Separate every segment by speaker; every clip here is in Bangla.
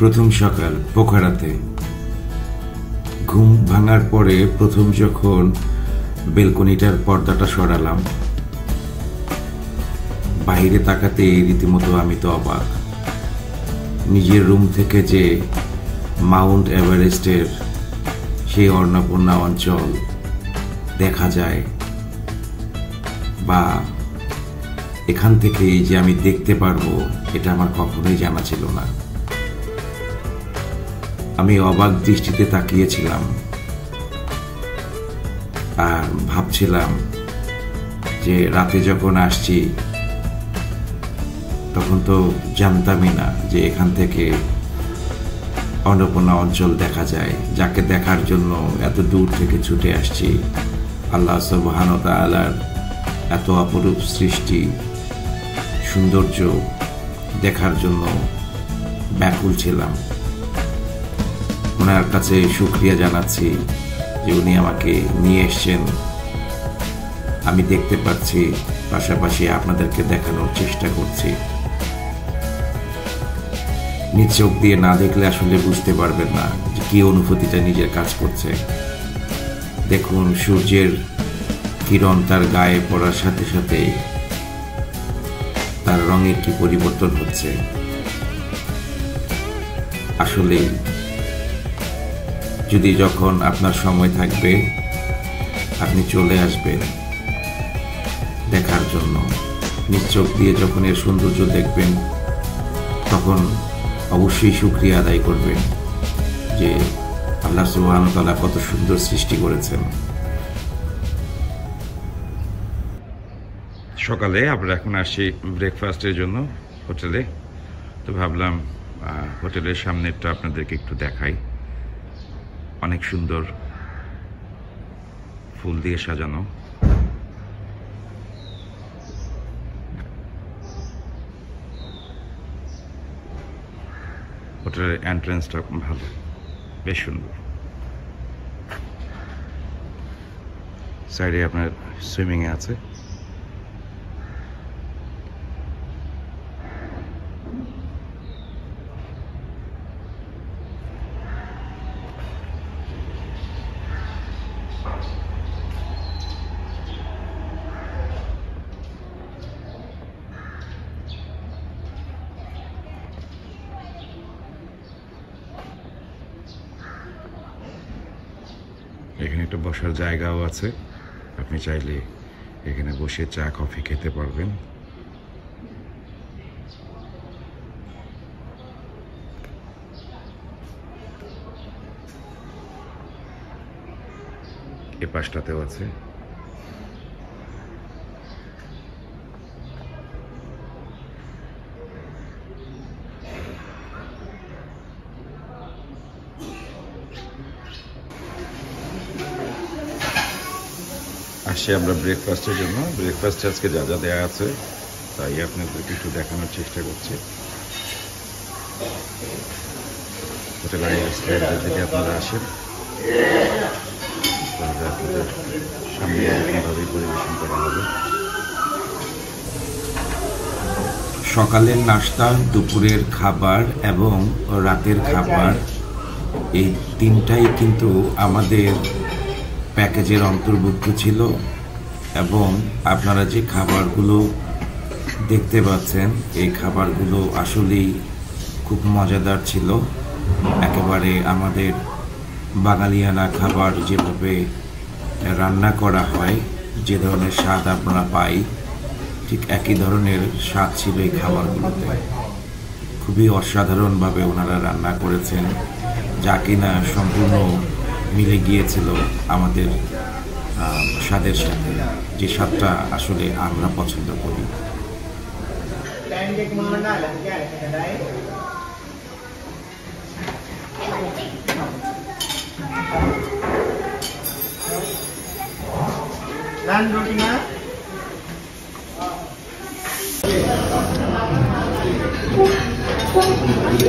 Speaker 1: প্রথম সকাল পোখারাতে ঘুম ভাঙার পরে প্রথম যখন বেলকনিটার পর্দাটা সরালাম, বাইরে তাকাতে রীতিমতো আমি তো অবাক। নিজের রুম থেকে যে মাউন্ট এভারেস্টের সেই অন্নপূর্ণা অঞ্চল দেখা যায়, বা এখান থেকে যে আমি দেখতে পারবো, এটা আমার কখনোই জানা ছিল না। আমি অবাক দৃষ্টিতে তাকিয়েছিলাম আর ভাবছিলাম যে রাতে যখন আসছি তখন তো জানতামই না যে এখান থেকে অন্নপূর্ণা অঞ্চল দেখা যায়, যাকে দেখার জন্য এত দূর থেকে ছুটে আসছি। আল্লাহ সুবহানাহু ওয়া তাআলার এত অপরূপ সৃষ্টি সৌন্দর্য দেখার জন্য ব্যাকুল ছিলাম। ওনার কাছে শুকরিয়া জানাচ্ছি যে উনি আমাকে নিয়ে এসছেন, আমি দেখতে পাচ্ছি, পাশাপাশি আপনাদেরকে দেখানোর চেষ্টা করছি। নিজ চোখ দিয়ে না দেখলে আসলে বুঝতে পারবেন না যে কি অনুভূতিটা নিজের কাজ করছে। দেখুন, সূর্যের কিরণ তার গায়ে পড়ার সাথে সাথে তার রঙের কি পরিবর্তন হচ্ছে। আসলে যদি যখন আপনার সময় থাকবে আপনি চলে আসবেন দেখার জন্য, নিজ চোখ দিয়ে যখন এর সৌন্দর্য দেখবেন তখন অবশ্যই শুকরিয়া আদায় করবেন যে আল্লাহ সুবহানাহু ওয়া তাআলা কত সুন্দর সৃষ্টি করেছেন। সকালে আমরা এখন আসি ব্রেকফাস্টের জন্য হোটেলে। তো ভাবলাম হোটেলের সামনেরটা আপনাদেরকে একটু দেখাই। অনেক সুন্দর ফুল দিয়ে সাজানো। হোটেলের এন্ট্রান্সটা ভালো, বেশ সুন্দর। সাইডে আপনার সুইমিং আছে। এখানে একটা বসার জায়গাও আছে, আপনি চাইলে এখানে বসে চা কফি খেতে পারবেন। এ পাশটাতেও আছে। আসি আমরা ব্রেকফাস্টের জন্য। ব্রেকফাস্টে আজকে যা যা দেওয়া আছে তাই আপনাদেরকে একটু দেখানোর চেষ্টা করছি। হোটেলের রেস্টুরেন্ট থেকে আপনারা আসেন, তাহলে আপনাদের সামনে এরকমভাবেই পরিবেশন করা হবে। সকালের নাস্তা, দুপুরের খাবার এবং রাতের খাবার, এই তিনটাই কিন্তু আমাদের প্যাকেজের অন্তর্ভুক্ত ছিল। এবং আপনারা যে খাবারগুলো দেখতে পাচ্ছেন, এই খাবারগুলো আসলেই খুব মজাদার ছিল। একেবারে আমাদের বাঙালিয়ানা খাবার যেভাবে রান্না করা হয়, যে ধরনের স্বাদ আপনারা পাই, ঠিক একই ধরনের স্বাদ ছিল এই খাবারগুলোতে। খুবই অসাধারণভাবে ওনারা রান্না করেছেন, যা কিনা সম্পূর্ণ মিলে গিয়েছিল আমাদের স্বাদের সাথে, যে স্বাদটা আসলে আমরা পছন্দ করি।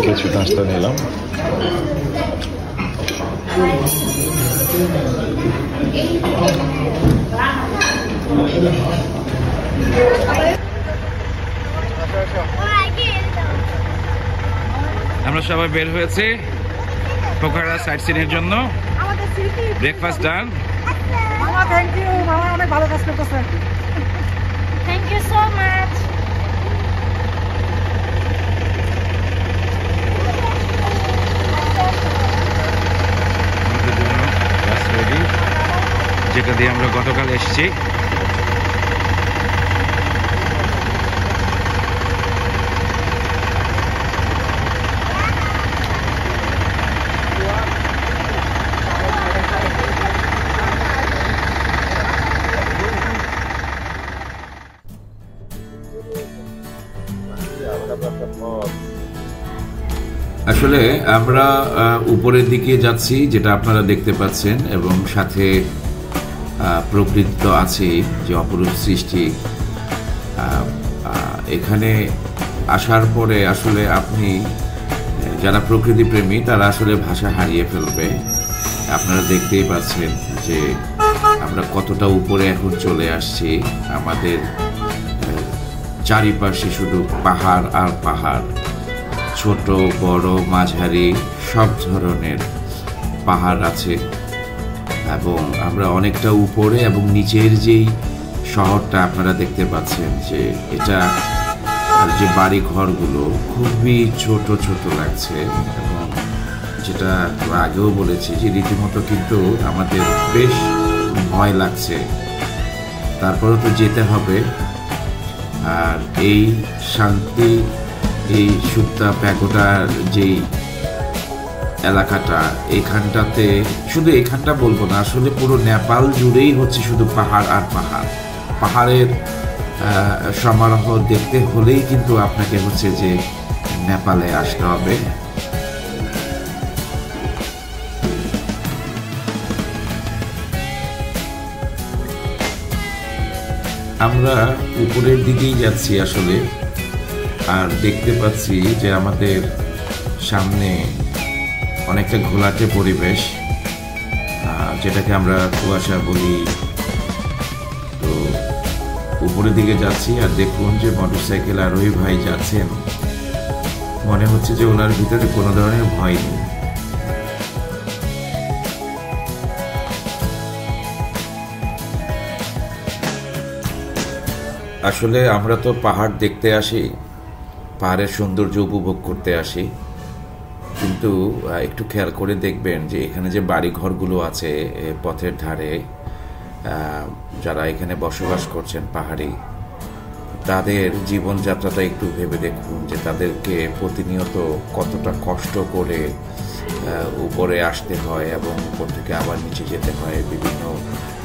Speaker 1: কিছু নাস্তা নিলাম। আমরা সবাই বের হয়েছি পোখারা সাইট সিনের জন্য। Breakfast done.
Speaker 2: মামা থ্যাংক ইউ, মামা অনেক ভালো কাজ করতেছে।
Speaker 3: Thank you so much.
Speaker 1: যেটা দিয়ে আমরা গতকাল এসেছি। আসলে আমরা উপরের দিকে যাচ্ছি, যেটা আপনারা দেখতে পাচ্ছেন, এবং সাথে প্রকৃতি তো আছেই, যে অপরূপ সৃষ্টি। এখানে আসার পরে আসলে আপনি যারা প্রকৃতি প্রেমী তারা আসলে ভাষা হারিয়ে ফেলবে। আপনারা দেখতেই পাচ্ছেন যে আমরা কতটা উপরে এখন চলে আসছি। আমাদের চারিপাশে শুধু পাহাড় আর পাহাড়, ছোট বড় মাঝারি সব ধরনের পাহাড় আছে। এবং আমরা অনেকটা উপরে, এবং নিচের যেই শহরটা আপনারা দেখতে পাচ্ছেন যে এটা যে বাড়ি ঘরগুলো খুবই ছোট ছোট লাগছে। এবং যেটা আগেও বলেছি যে রীতিমতো কিন্তু আমাদের বেশ ভয় লাগছে, তারপরে তো যেতে হবে। আর এই শান্তি, এই সুপ্তা প্যাগোডার যেই এলাকাটা, এখানটাতে শুধু এখানটা বলবো না, আসলে পুরো নেপাল জুড়েই হচ্ছে শুধু পাহাড় আর পাহাড়। পাহাড়ের সমারোহ দেখতে হলেই কিন্তু আপনাকে হচ্ছে যে নেপালে আসতে হবে। আমরা উপরের দিকেই যাচ্ছি আসলে, আর দেখতে পাচ্ছি যে আমাদের সামনে অনেকটা ঘোলাটে পরিবেশ, যেটাকে আমরা কুয়াশা বলি। তো উপরের দিকে যাচ্ছি, আর দেখুন যে মোটরসাইকেল আরোহী ভাই যাচ্ছেন, মনে হচ্ছে যে ওনার ভিতরে কোনো ধরনের ভয় নেই। আসলে আমরা তো পাহাড় দেখতে আসি, পাহাড়ের সৌন্দর্য উপভোগ করতে আসি, কিন্তু একটু খেয়াল করে দেখবেন যে এখানে যে বাড়ি ঘরগুলো আছে পথের ধারে, যারা এখানে বসবাস করছেন পাহাড়ি, তাদের জীবনযাত্রাটা একটু ভেবে দেখুন যে তাদেরকে প্রতিনিয়ত কতটা কষ্ট করে উপরে আসতে হয় এবং উপর থেকে আবার নিচে যেতে হয়। বিভিন্ন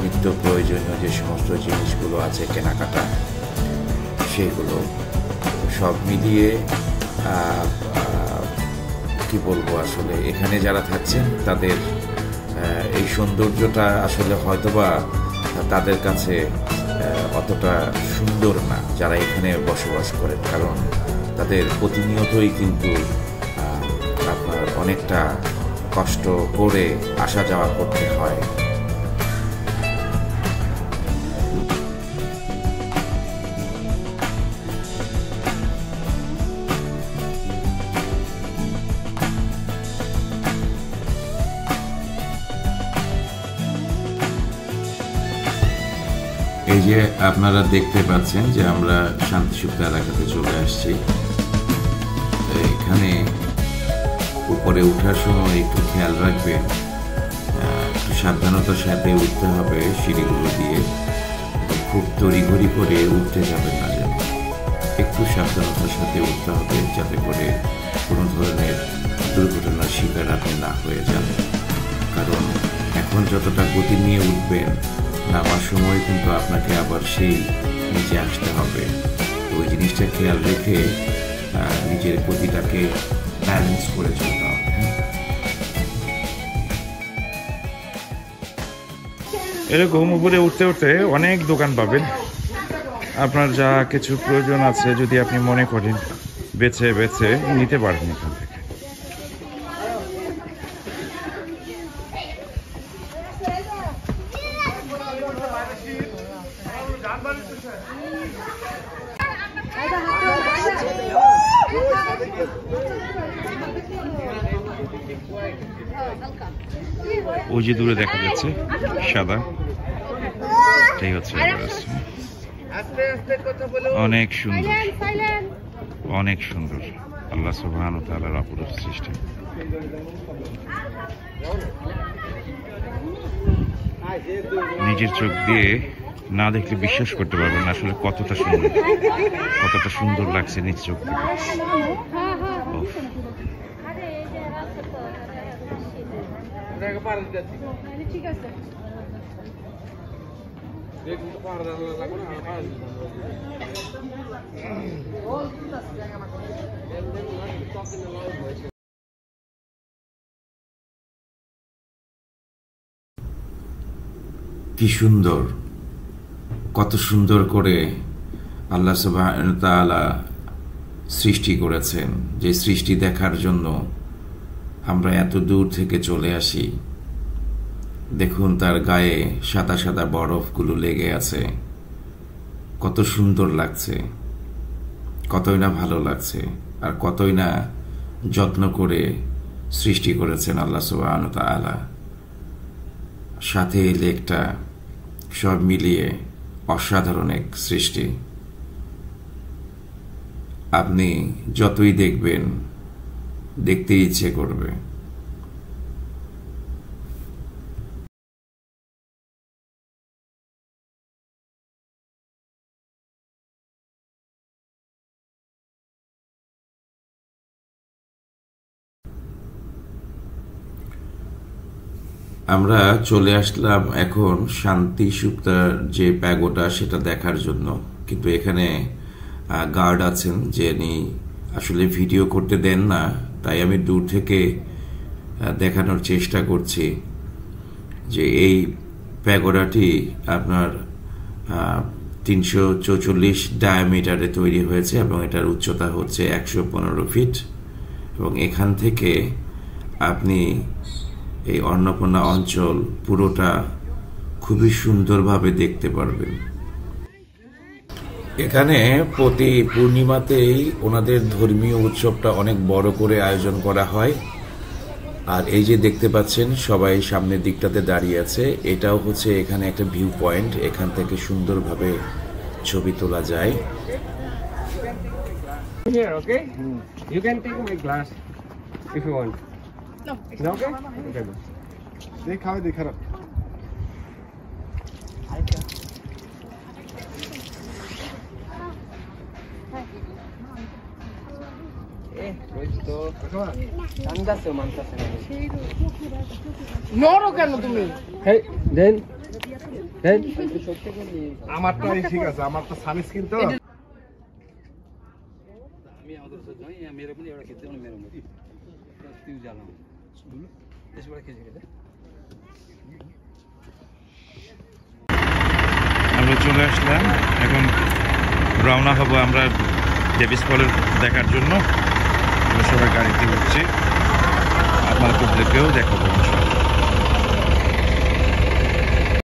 Speaker 1: নিত্য প্রয়োজনীয় যে সমস্ত জিনিসগুলো আছে কেনাকাটা, সেগুলো সব মিলিয়ে কি বলবো, আসলে এখানে যারা থাকছেন তাদের এই সৌন্দর্যটা আসলে হয়তোবা তাদের কাছে অতটা সুন্দর না, যারা এখানে বসবাস করেন। কারণ তাদের প্রতিনিয়তই কিন্তু আপনার অনেকটা কষ্ট করে আসা যাওয়া করতে হয়। এই যে আপনারা দেখতে পাচ্ছেন যে আমরা শান্তিসুপ্ত এলাকাতে চলে আসছি। এখানে উপরে ওঠার সময় একটু খেয়াল রাখবেন, একটু সাবধানতার সাথে উঠতে হবে সিঁড়িগুলো দিয়ে। খুব তড়িঘড়ি করে উঠতে যাবেন না, যেন একটু সাবধানতার সাথে উঠতে হবে, যাতে করে কোনো ধরনের দুর্ঘটনার শিকার আপনি না হয়ে যান। কারণ এখন যতটা গতি নিয়ে উঠবেন, নামার সময় কিন্তু আপনাকে আবার সেই নিচে আসতে হবে। তো ওই জিনিসটা খেয়াল রেখে নিজের গতিটাকে ব্যালেন্স করে চলতে হবে। এরকম উপরে উঠতে উঠতে অনেক দোকান পাবেন। আপনার যা কিছু প্রয়োজন আছে যদি আপনি মনে করেন, বেছে বেছে নিতে পারবেন এখান থেকে। ওই যে দূরে দেখা যাচ্ছে সাদা, এটাই হচ্ছে এভারেস্ট। অনেক সুন্দর, অনেক সুন্দর। আল্লাহ সুবহানাহু ওয়া তাআলার অপরূপ সৃষ্টি। নিজের চোখ দিয়ে না দেখলে বিশ্বাস করতে পারবেন না আসলে কতটা সুন্দর, কতটা সুন্দর লাগছে নিজ চোখ দিয়ে। কি সুন্দর, কত সুন্দর করে আল্লাহ সুবহানাহু ওয়া তাআলা সৃষ্টি করেছেন, যে সৃষ্টি দেখার জন্য আমরা এত দূর থেকে চলে আসি। দেখুন তার গায়ে সাদা সাদা বরফগুলো লেগে আছে, কত সুন্দর লাগছে, কতই না ভালো লাগছে, আর কতই না যত্ন করে সৃষ্টি করেছেন আল্লাহ সুবহানাহু ওয়া তাআলা। সাথে এই লেকটা, সব মিলিয়ে অসাধারণ এক সৃষ্টি। আপনি যতই দেখবেন দেখতে ইচ্ছে করবে। আমরা চলে আসলাম এখন শান্তি সুপ্তার যে প্যাগোডা সেটা দেখার জন্য, কিন্তু এখানে গার্ড আছেন যিনি আসলে ভিডিও করতে দেন না, তাই আমি দূর থেকে দেখানোর চেষ্টা করছি যে এই প্যাগোডাটি আপনার 344 ডায়ামিটারে তৈরি হয়েছে এবং এটার উচ্চতা হচ্ছে 115 ফিট, এবং এখান থেকে আপনি এই অন্নপূর্ণা অঞ্চল পুরোটা খুবই সুন্দরভাবে দেখতে পারবেন। এখানে প্রতি পূর্ণিমাতেই ওনাদের ধর্মীয় উৎসবটা অনেক বড় করে আয়োজন করা হয়। আর এই যে দেখতে পাচ্ছেন সবাই সামনের দিকটাতে দাঁড়িয়ে আছে, এটাও হচ্ছে এখানে একটা ভিউ পয়েন্ট, এখান থেকে সুন্দরভাবে ছবি তোলা যায়।
Speaker 4: Here, okay? You can take my glass if you want. No, okay? Okay.
Speaker 2: দেখাবে দেখার নরো কেন তুমি?
Speaker 4: Hey, then
Speaker 2: আমারটা ঠিক আছে, আমার তো সানস্ক্রিন তো।
Speaker 5: আমি আমাদের সাথে যাই, মেরে বলি ওরা খেতে মানে মেরে মরি তুই জ্বালাও এসব খেয়ে খেতে।
Speaker 1: আমরা চলে আসলাম, এখন রওনা হব আমরা ডেভিস ফলের দেখার জন্য। সবাই গাড়িতে উঠছে, আপনাদেরকেও দেখাবো।